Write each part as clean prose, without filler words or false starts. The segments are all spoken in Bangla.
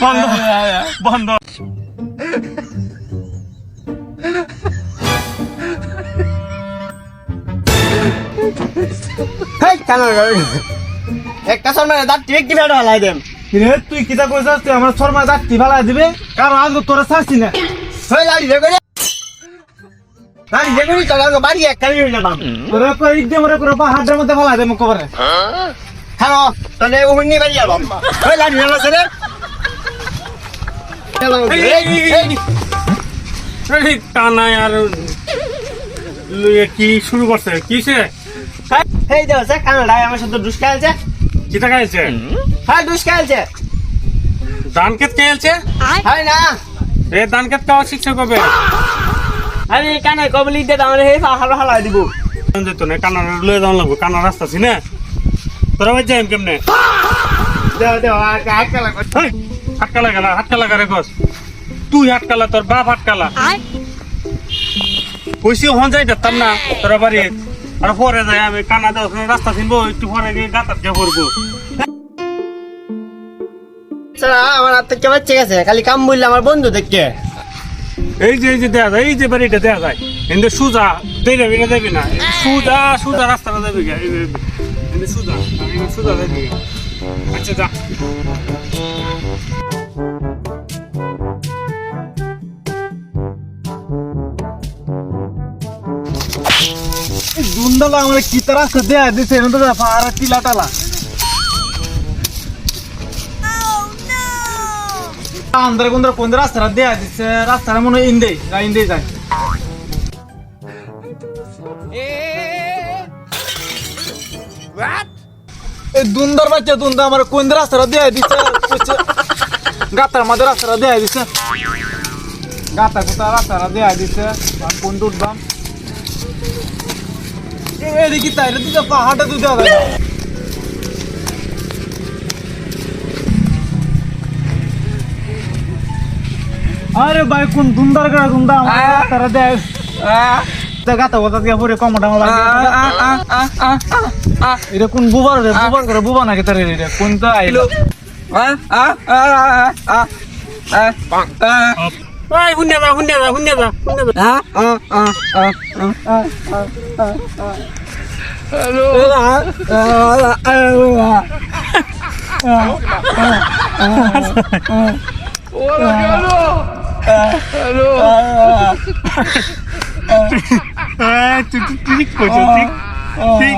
বন্ধ বন্ধ একটা শর্মার দাঁত টিপে কি ফেলে হালাই দেন তুই কিতা কইছস তুই আমার শর্মা দাঁতি ফালাই দিবে কারণ আজ তোরা ছাড়ছি না হয়ে লাড়ি রে করে লাড়ি রে করে চলা বাড়ি একটাই হয়ে যাবাম তোরা কই ইদে মরে করে হাতের মধ্যে ফালাই দেব কবরে হ্যালো তাহলে ওহনি বাড়ি যাবাম হয়ে লাড়ি রে ছেড়ে কানাই আর লুয়ে কি শুরু করছে কিসে এই দেখো সে কানাডায় আমার সাথে দুষ্কা আছে কিতা খাইছে হ্যাঁ দুষ্কা আছে ধান ক্ষেত খেয়েছে হয় না এ ধান ক্ষেত খাওয়া শিক্ষা কবে আমি কানাই কবলি দিয়ে আমার হে হালো হালাই দিব যেত না কানার লয়ে যাওয়া লাগবো কানার রাস্তা ছি না তোরা ভাই যাইম কেমনে দেও দেও হাতকালা কর হাটকালা গেলা হাটকালা করে কস তুই হাটকালা তোর বাপ হাটকালা কইছি হন যাই যেতাম না তোরা বাড়ি আর পরে যাই আমি কানা দেওয়া রাস্তা চিনবো একটু পরে গিয়ে গাতার গিয়ে পড়বো সারা আমার হাত থেকে বাচ্চা গেছে খালি কাম বললে আমার বন্ধু দেখকে এই যে দেয়া যায় এই যে বাড়িটা দেয়া যায় এনে সুজা দেবে না দেবে না সুজা সুজা রাস্তাটা দেবে গা এনে সুজা আমি সুজা দেবে আচ্ছা যা দুন্দালা আমার কি তারা দেয়া দিছে এনে তো পাহাড় টিলা টালা আন্দারে কোন রাস্তাটা দেয়া দিচ্ছে রাস্তাটা মনে হয় ইন্দে যায় এই দুন্দার বাচ্চা দুন্দা আমার কোন রাস্তাটা দেয়া দিচ্ছে গাতার মধ্যে রাস্তাটা দেয়া দিচ্ছে গাতা কোথা রাস্তাটা দেয়া দিচ্ছে আর কোন উঠবাম এদিকে তাই তুই পাহাড়টা তুই দেওয়া যায় আরে ভাই কোন দুন্দার করে দুন্দা তারা দেখ গাতা কথা দিয়ে পরে কমটা আমার এটা কোন বুবার রে বুবার করে বুবা নাকি তার এটা কোনটা আইলো ভাই হুন্ডা দা হ্যালো হ্যালো ঠিক করছো ঠিক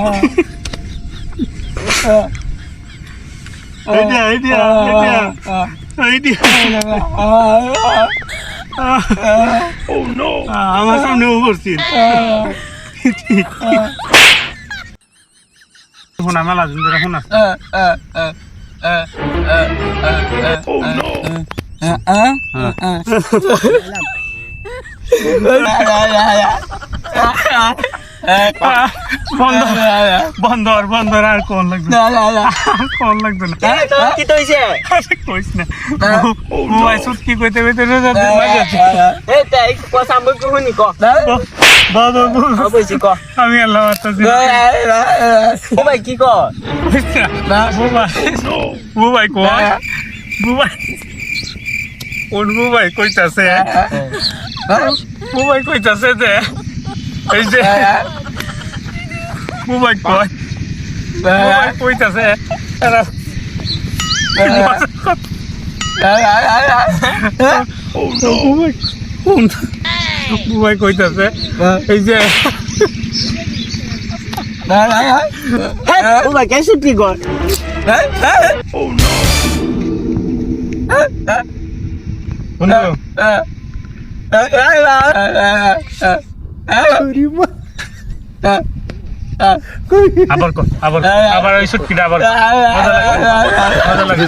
আমার সামনে করছি শোনা মেলা সুন্দর শোনা বন্ধর আর কোন লাগবে কোন লাগবে না কি তো হইছে কইস না মোবাইল সুত কি কইতে কইতে এই তাই কথা আমি কইনি ক বাবা বলছি ক আমি আল্লাহ আত্তাজি ও ভাই কি ক না বুবাই কই বুবাই কোন বুবাই কইতাছে বুবাই কইতাছে যে এই যে বুবাই কই বুবাই কইতাছে বুবাই কইতাছে এই যে ও ভাই কেসে কি কর আবার ওই সুটকিটা আবার মজা লাগে